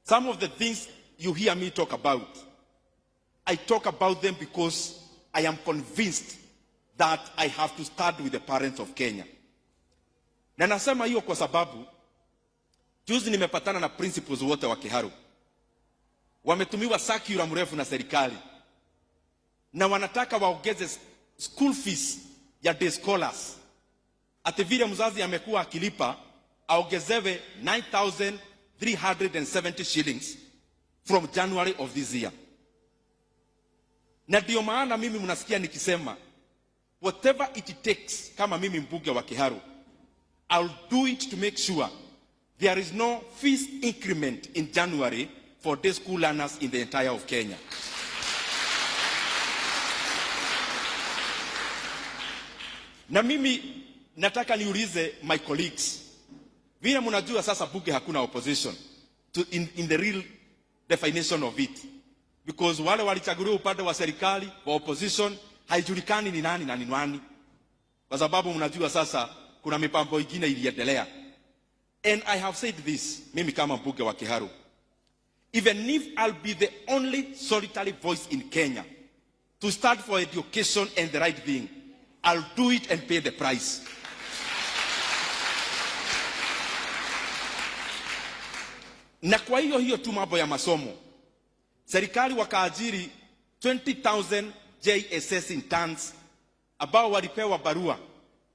Some of the things you hear me talk about, I talk about them because I am convinced that I have to start with the parents of Kenya. Na nasema hiyo kwa sababu juzi nimepatana na principals wote wa Kiharu. Wametumiwa circular mrefu na serikali na wanataka waongeze school fees ya day scholars. Ati vile mzazi amekuwa akilipa aongezewe 9,370 shillings from January of this year. Na ndio maana mimi mnasikia nikisema whatever it takes, kama mimi mbunge wa Kiharu, I'll do it to make sure there is no fees increment in January for day school learners in the entire of Kenya. Na mimi nataka niulize my colleagues, vile mnajua sasa bunge hakuna opposition in the real definition of it, because wale walichaguliwa upande wa serikali wa opposition haijulikani ni nani na ni nani, kwa sababu mnajua sasa kuna mipango ingine iliendelea. And I have said this, mimi kama mbunge wa Kiharu, even if I'll be the only solitary voice in Kenya to stand for education and the right thing, I'll do it and pay the price. Na kwa hiyo tu mambo ya masomo, serikali wakaajiri 20,000 JSS interns ambao walipewa barua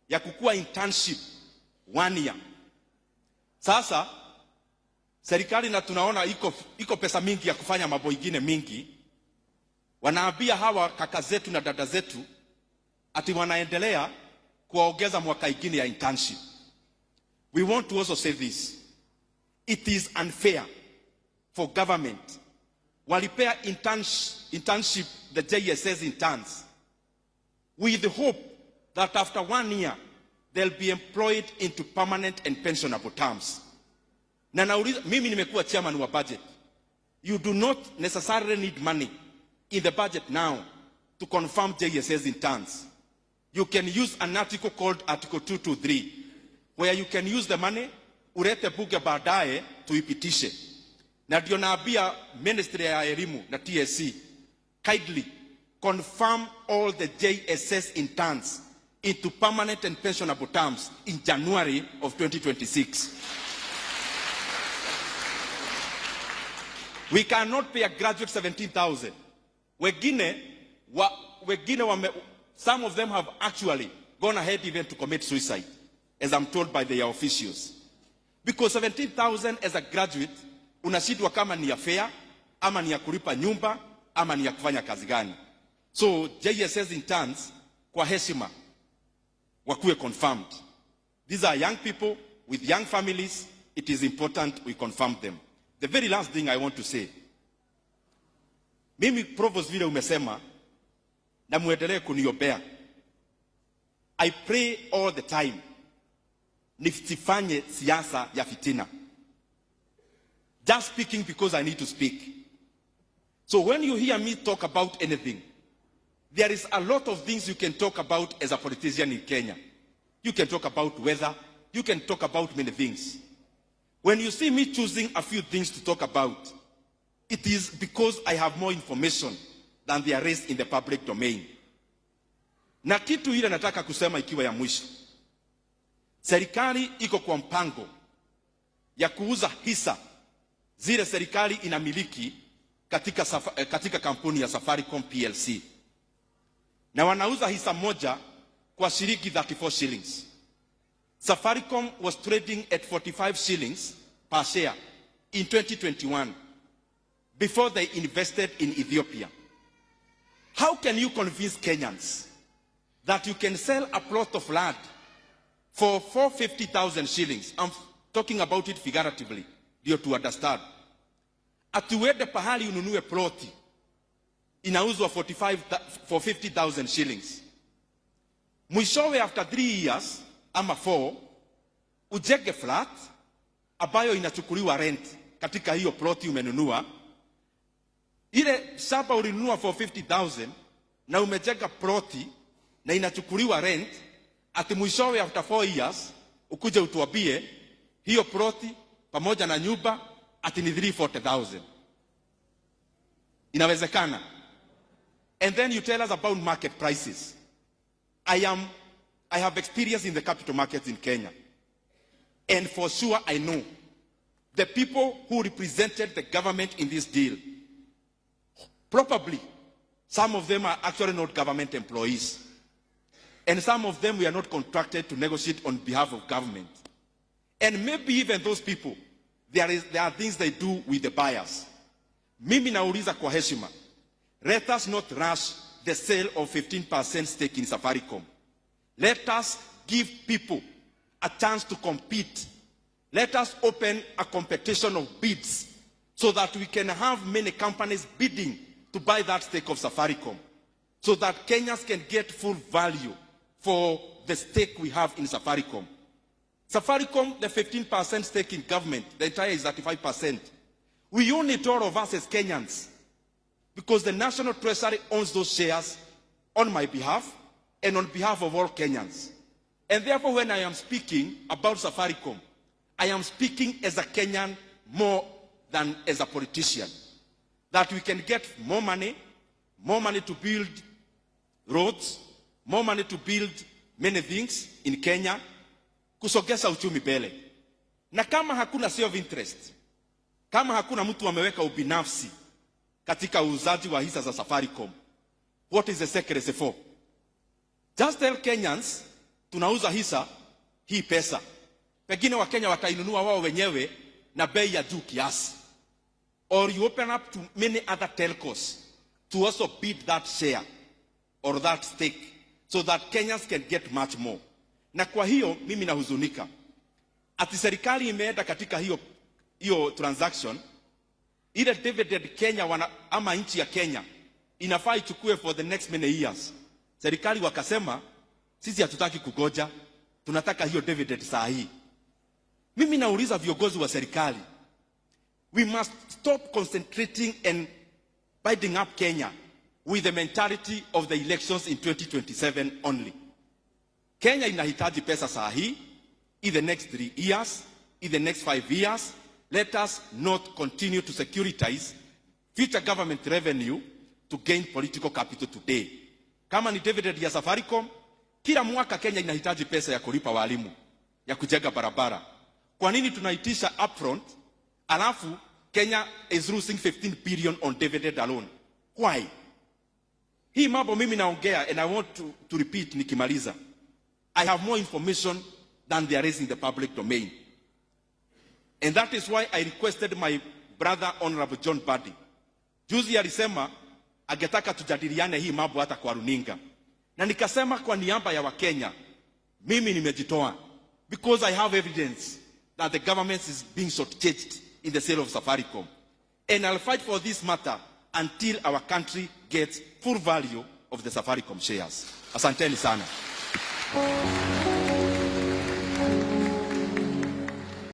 ya kukua internship 1 year. Sasa serikali, na tunaona iko pesa mingi ya kufanya mambo ingine mingi, wanaambia hawa kaka zetu na dada zetu ati wanaendelea kuongeza mwaka ingine ya internship. We want to also say this. It is unfair for government walipea internship the JSS interns with the hope that after 1 year they'll be employed into permanent and pensionable terms. Na nauliza, mimi nimekuwa chairman wa budget. You do not necessarily need money in the budget now to confirm JSS interns. You can use an article called Article 223, where you can use the money, urete bunge baadaye tuipitishe. Na ndio naambia Ministry ya Elimu na TSC, kindly confirm all the JSS interns into permanent and pensionable terms in January of 2026. We cannot pay a graduate 17,000. Some of them have actually gone ahead even to commit suicide, as I'm told by their officials. Because 17,000 as a graduate, unashindwa kama ni ya fare, ama ni ya kulipa nyumba, ama ni ya kufanya kazi gani. So JSS interns kwa heshima wakuwe confirmed. These are young people with young families. It is important we confirm them. The very last thing I want to say, mimi provost vile umesema na muendelee kuniombea. I pray all the time nisifanye siasa ya fitina. Just speaking because I need to speak. So when you hear me talk about anything, there is a lot of things you can talk about as a politician in Kenya. You can talk about weather. You can talk about many things. When you see me choosing a few things to talk about, it is because I have more information than there is in the public domain. Na kitu ile nataka kusema ikiwa ya mwisho. Serikali iko kwa mpango ya kuuza hisa zile serikali inamiliki katika kampuni ya Safaricom PLC. Na wanauza hisa moja kwa shilingi 34 shillings. Safaricom was trading at 45 shillings per share in 2021 before they invested in Ethiopia. How can you convince Kenyans that you can sell a plot of land for 450,000 shillings? I'm talking about it figuratively, dear, to understand. Atuende pahali ununue ploti inauzwa for 50,000 shillings. Mwishowe after 3 years ama 4 ujenge flat ambayo inachukuliwa rent katika hiyo ploti umenunua. Ile shamba ulinunua for 50,000 na umejenga ploti na inachukuliwa rent, ati mwishowe after 4 years ukuje utuambie hiyo ploti pamoja na nyumba ati ni 340,000. Inawezekana? And then you tell us about market prices. I have experience in the capital markets in Kenya. And for sure I know the people who represented the government in this deal, probably some of them are actually not government employees. And some of them were not contracted to negotiate on behalf of government. And maybe even those people, there are things they do with the buyers. Mimi nauliza kwa heshima, let us not rush the sale of 15% stake in Safaricom. Let us give people a chance to compete. Let us open a competition of bids so that we can have many companies bidding to buy that stake of Safaricom, so that Kenyans can get full value for the stake we have in Safaricom. Safaricom, the 15% stake in government, the entire is 35%. We own it, all of us as Kenyans, because the National Treasury owns those shares on my behalf and on behalf of all Kenyans. And therefore, when I am speaking about Safaricom, I am speaking as a Kenyan more than as a politician. That we can get more money to build roads, more money to build many things in Kenya, kusogeza uchumi mbele. Na kama hakuna self-interest, kama hakuna mtu ameweka ubinafsi katika uuzaji wa hisa za Safaricom, what is the secrecy for? Just tell Kenyans, tunauza hisa hii pesa. Pengine wa Kenya watainunua wao wenyewe na bei ya juu kiasi. Or you open up to many other telcos to also bid that share or that stake so that Kenyans can get much more. Na kwa hiyo mimi nahuzunika. Ati serikali imeenda katika hiyo transaction, ile dividend Kenya ama nchi ya Kenya inafaa ichukue for the next many years. Serikali wakasema sisi hatutaki kugoja, tunataka hiyo dividend saa hii. Mimi nauliza viongozi wa serikali, we must stop concentrating and binding up Kenya with the mentality of the elections in 2027 only. Kenya inahitaji pesa saa hii, in the next 3 years, in the next 5 years. Let us not continue to securitize future government revenue to gain political capital today. Kama ni dividend ya Safaricom, kila mwaka Kenya inahitaji pesa ya kulipa walimu, ya kujenga barabara. Kwa nini tunaitisha upfront, alafu Kenya is losing 15 billion on dividend alone? Why? Hii mambo mimi naongea, and I want to repeat nikimaliza. I have more information than there is in the public domain. And that is why I requested my brother Honorable John Badi. Juzi alisema angetaka tujadiliane hii mambo hata kwa runinga. Na nikasema kwa niaba ya Wakenya, mimi nimejitoa, because I have evidence that the government is being shortchanged in the sale of Safaricom. And I'll fight for this matter until our country gets full value of the Safaricom shares. Asanteni sana.